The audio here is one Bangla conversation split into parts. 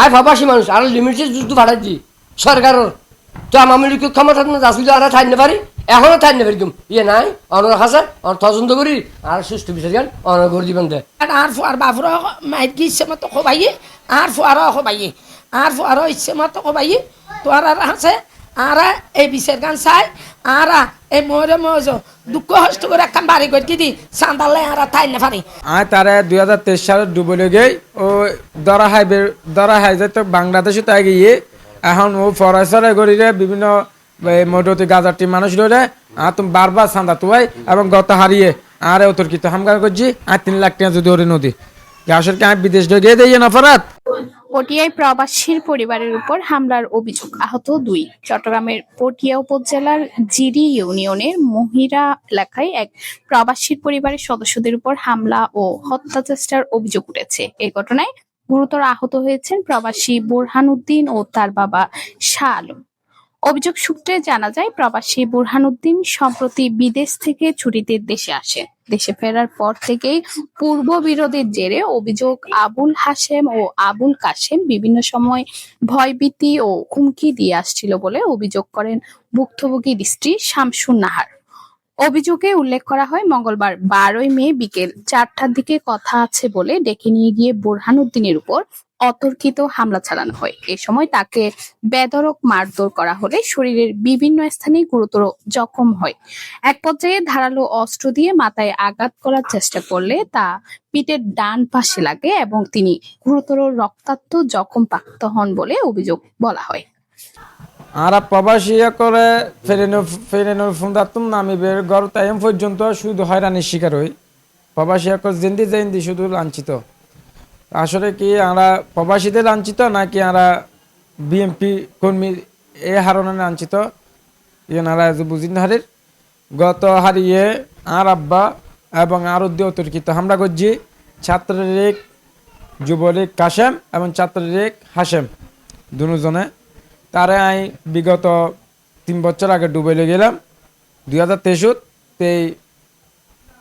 আয় প্রবাসী মানুষ আর লিমিটেড যুদ্ধ ভাড়াচ্ছি সরকারের তো আমি ক্ষমতা আসলে আর থাকতে পারি এখনো থাকতে পারি ইয়ে নাই অনর হাসা অন তদন্ত করি আর সুস্থ বিচার গান অনর করে দিবেন দে আর ফুয়ার বাপুর মাইক ইচ্ছে মতো খোবাইয়ে আর ফুয়ারও খোবাইয়ে আর ফুয়ারও ইচ্ছে মতো খোবাইয়ে তো আর আছে আর এই বিচার গান চাই আর এই মরে মজ দুঃখ কষ্ট করে একটা বাড়ি করে দি চান্দালে আর থাই না পারি আয় তারা 2023 সালে ডুবলে গই ও দরা হাই যে তো বাংলাদেশে তাই গিয়ে এখন ও ফরাসরে গড়িরে বিভিন্ন মোটামুটি গাজারটি মানুষ ধরে আর তুমি বারবার চান্দা তুয়াই এবং গত হারিয়ে আর অতর্কিত হামগার করছি আর 3 লাখ টাকা যদি ওরে নদী আসলে কি আমি বিদেশ ঢুকিয়ে দিয়ে নফরাত পটিয়ায় প্রবাসীর পরিবারের উপর হামলার অভিযোগ, আহত 2। চট্টগ্রামের পটিয়া উপজেলার জিরি ইউনিয়নের মহিরা এলাকায় এক প্রবাসীর পরিবারের সদস্যদের উপর হামলা ও হত্যা চেষ্টার অভিযোগ উঠেছে। এই ঘটনায় গুরুতর আহত হয়েছেন প্রবাসী বুরহানুদ্দিন ও তার বাবা শাহ আলম। অভিযোগ সূত্রে জানা যায়, প্রবাসী বুরহানুদ্দিন সম্প্রতি বিদেশ থেকে ছুটিতে দেশে আসে। দেশে ফেরার পর থেকেই পূর্ব বিরোধের জেরে অভিযোগ আবুল হাশেম ও আবুল কাশেম বিভিন্ন সময় ভয়ভীতি ও হুমকি দিয়ে আসছিল বলে অভিযোগ করেন ভুক্তভোগীর স্ত্রী শামসুন নাহার। অভিযোগে উল্লেখ করা হয়, মঙ্গলবার 12 মে বিকেল 4টার দিকে কথা আছে বলে ডেকে নিয়ে গিয়ে বুরহানুদ্দিনের উপর অতর্কিত হামলা চালানো হয়। এ সময় তাকে বেধড়ক মারধর করা হলে শরীরের বিভিন্ন স্থানে গুরুতর জখম হয়। এক পর্যায়ে ধারালো অস্ত্র দিয়ে মাথায় আঘাত করার চেষ্টা করলে তা পিঠের ডান পাশে লাগে এবং তিনি গুরুতর রক্তাক্ত জখম প্রাপ্ত হন বলে অভিযোগ বলা হয়। আর প্রবাসী করে ফেরেনোর ফুন্দাতুম নামি বের গড় টাইম পর্যন্ত শুধু হয়রানির শিকার হই। প্রবাসী জিন্দি শুধু লাঞ্ছিত। আসলে কি আমরা প্রবাসীদের লাঞ্ছিত নাকি আমরা বিএমপি কর্মী এ হারণে লাঞ্ছিত এনারা বুঝিন হারের গত হারিয়ে আর আব্বা এবং আর অতর্কিত হামলা করছি ছাত্রলীগ যুবলীগ কাশেম এবং ছাত্রলীগ হাশেম দুজনে তারে আমি বিগত 3 বছর আগে ডুবাইলে গেলাম 2023 এই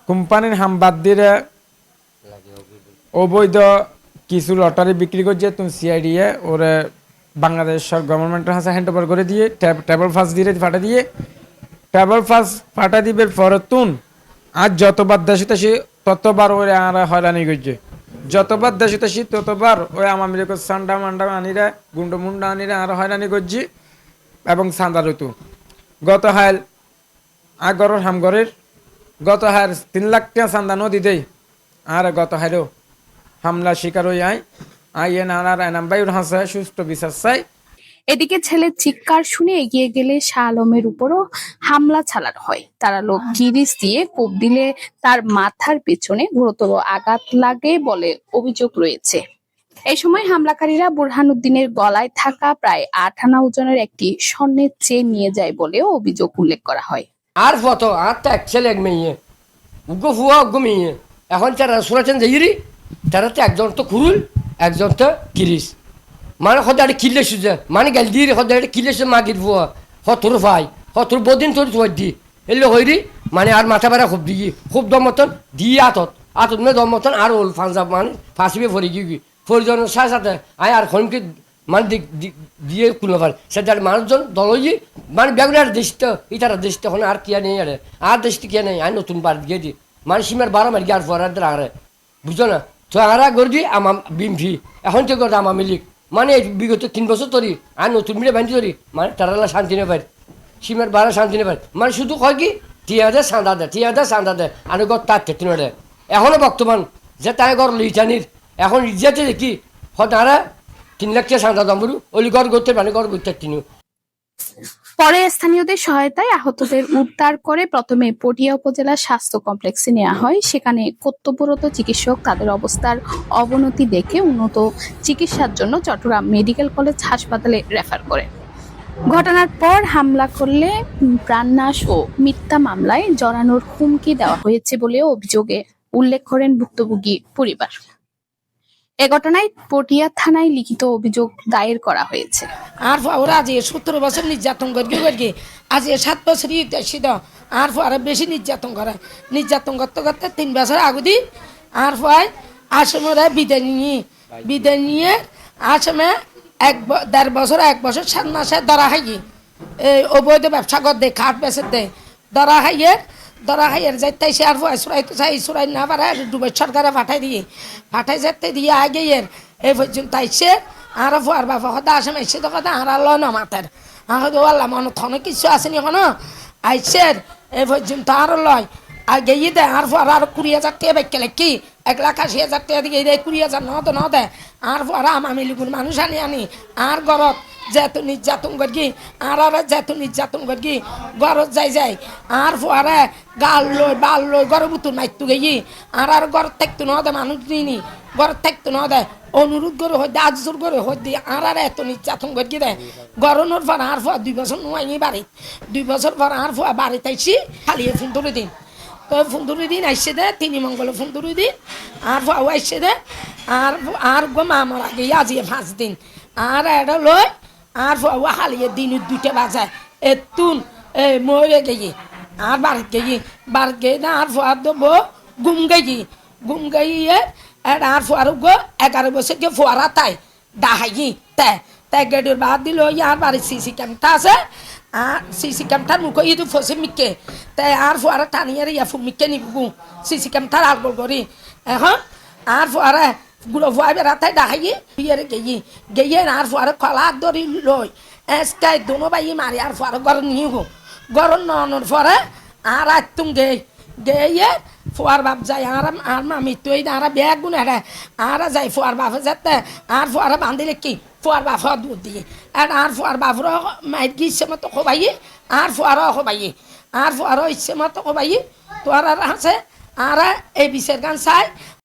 কোম্পানির হাম বাদ দিয়ে অবৈধ কিছু লটারি বিক্রি করছে তুমি সিআইডিএ ওরে বাংলাদেশ গভর্নমেন্টের হাতে হ্যান্ড ওভার করে দিয়ে টেবল ফাঁস দিয়ে ফাটা দিয়ে টেবল ফাঁস ফাটা দিবে পরে তুন আর যতবার দেশে তেসি ততবার ওরে আর হয়রানি করছে যতবার দেশে তেসি ততবার ওই আমার মিলে সান্ডা মান্ডা আনিরা গুন্ড মুন্ডা আনিরা আর হয়রানি করছি এবং সান্দা ঋতু গত হাইল আগরের হামগরের গত হার 3 লাখ টাকা চান্দা নদী দেই আর গত হাইরও হামলা শিকার হয়ে আইয়ে নানার এনামবাইর হাসে সুস্থ বিচার চাই। এদিকে ছেলের চিৎকার শুনে এগিয়ে গেলে শাহ আলমের উপরও হামলা চালানো হয়। তারালো গিরিজ দিয়ে কোপ দিলে তার মাথার পেছনে গুরুতর আঘাত লাগে বলে অভিযোগ রয়েছে। এই সময় হামলাকারীরা বুরহানুদ্দিনের গলায় থাকা প্রায় 8 আনা ওজনের একটি স্বর্ণের চেন নিয়ে যায় বলেও অভিযোগ উল্লেখ করা হয়। আর ফত আর তো এক ছেলে এক মেয়ে উগ্র ফুয়া উগ্র মেয়ে এখন তারা শুনেছেন যে ইরি তারা তো একজন তো খুরুল একজন তো কিরিস মানে সদায় কিলে সুজে মানে গাল দিয়ে সদায় কিলে মাগির ফুয়া হতর ভাই হতর বদিন তোর তোর দি এলে হইরি মানে আর মাথা বেড়া খুব দিয়ে খুব দম মতন দিয়ে আতত মানে দম মতন আর ওল পাঞ্জাব মানে ফাঁসিবে ফরি গিয়ে ফরিজনের সাথে সাথে আয় আর খনকে মানে দিয়ে কুলো পারে সেটা মানুষজন দলই মানে বেগুনার দেশটা ইতারা দেশটা এখন আর কিয়া নেই আর দেশটা কিয়া নেই আর নতুন পার গিয়ে দি মানে সীমার 12 মার গিয়ে আর ফরার আরে বুঝছো না তো আর গড়ি আমার বিমফি এখন তো করতে আমার মিলিক মানে বিগত 3 বছর ধরি আর নতুন মিলে বান্ধি ধরি মানে তারা শান্তি নেই পারে সীমার 12 শান্তি নেই পারে মানে শুধু কয় কি টিয়াদের চাঁদা দেয় আর গড় তার তেতিন দেয় এখনো বর্তমান যে তাই গড় লিটানির এখন ইজ্জাতে দেখি হতারা 3 লাখ টাকা চাঁদা দাম বলু ওলি গড় করতে মানে গড় করতে তিনিও। পরে স্থানীয়দের সহায়তায় আহতদের উদ্ধার করে প্রথমে পটিয়া উপজেলা স্বাস্থ্য কমপ্লেক্সে নেওয়া হয়। সেখানে কর্তব্যরত চিকিৎসক তাদের অবস্থার অবনতি দেখে উন্নত চিকিৎসার জন্য চট্টগ্রাম মেডিকেল কলেজ হাসপাতালে রেফার করে। ঘটনার পর হামলা করলে প্রাণনাশ ও মিথ্যা মামলায় জড়ানোর হুমকি দেওয়া হয়েছে বলেও অভিযোগে উল্লেখ করেন ভুক্তভোগী পরিবার। এ ঘটনায় পটিয়া থানায় লিখিত অভিযোগ দায়ের করা হয়েছে। আর ওরা আজ 17 বছর নির্যাতন করি আজ 7 বছরই দেশি দাও আর আরো বেশি নির্যাতন করতে করতে 3 বছর আগুদি আর পয় আসমরা বিদায় নিয়ে আসামে দেড় বছর 1 বছর 7 মাসে ধরা খাইয়ে এই অবৈধ ব্যবসা কর দে খাট বেচে দে ধরা খাইয়ের যাইতে সে আর সুরাই তো চাই সুরাই না পারে ডুবে সরকারে পাঠাই যেতে দিয়ে আগে এই পর্যন্ত আইসে আর ফুয়ার বাবা কথা আসামে এসে তো কথা আর লয় না মাথার আমাকে আল্লাহ মনে থনে কিছু আসেনি কোনো আইসে এই পর্যন্ত আর লয় আর গিয়ে দেয় আর ফুয়ার আর 20,000 টাকা বেকেলে কি 1,80,000 টাকা দিয়ে দেয় 20,000 ন দেয় আর ফুয়ারা আমি লিগুন মানুষ আনি আর গরত যেহেতু নির্যাতন করি আর যেহেতু নির্যাতন করি গরত যাই আর ফুয়ারে গাল লই বাল লই গরম বুতুর মাইতু গেই আর গরত থাকতো ন দে মানুষ নিনি গরত থাকতো ন দে অনুরোধ করে হইতে আজর করে হইতে আর এত নির্যাতন করি দেয় গরমের পর আর ফুয়া 2 বছর নোয়াই বাড়ি 2 বছর পর আর ফুয়া বাড়িতে আইসি খালিয়ে 15 দিন তো 15 দিন আইসে দে 3 মঙ্গল 15 দিন আর ফুয়া আইসে দে আর গো মা মারা গিয়ে আজিয়ে 5 দিন আর এটা লই আর ফুয়া খালিয়ে দিন 2টা বাজায় এতুন মরে গিয়ে আর বাড়িতে গিয়ে না আর ফুয়া দেবো গুম গাইয়ে আর ফুয়ার গো 11 বছর গিয়ে ফুয়ারা তাই ডাহাই তাই গেটের বাদ দিল আর বাড়ির সিসি ক্যামেরা আছে আর সিসি ক্যামেরার মুখ ইদু ফসে মিকে তাই আর ফুয়ারা টানিয়ে ইয়া ফু মিকে নিবু সিসি ক্যামেরার আলগল করি এখন আর ফুয়ারা গুলো ফুয়া বেড়াতে ডাহাই বিয়ে গিয়ে আর ফুয়ারা কলা ধরি লই এসকাই দোনো ভাই মারি আর ফুয়ারা গরম নিয়ে গরম নর পরে আর তুম গিয়ে ফুয়ার বাপ যায় আর মামি তুই আর ব্যাগ গুনে আর যাই ফুয়ার বাপে যেতে আর ফুয়ারা বান্ধিলে কি ফুয়ার বাপ দুধ দিয়ে আর ফুয়ার বাপর মাইট গিয়ে ইচ্ছে মতো খোবাই আর ফুয়ারও খোবাই আর ফুয়ারও ইচ্ছে মতো খোবাই তো আর আছে আর এই বিষের গান চাই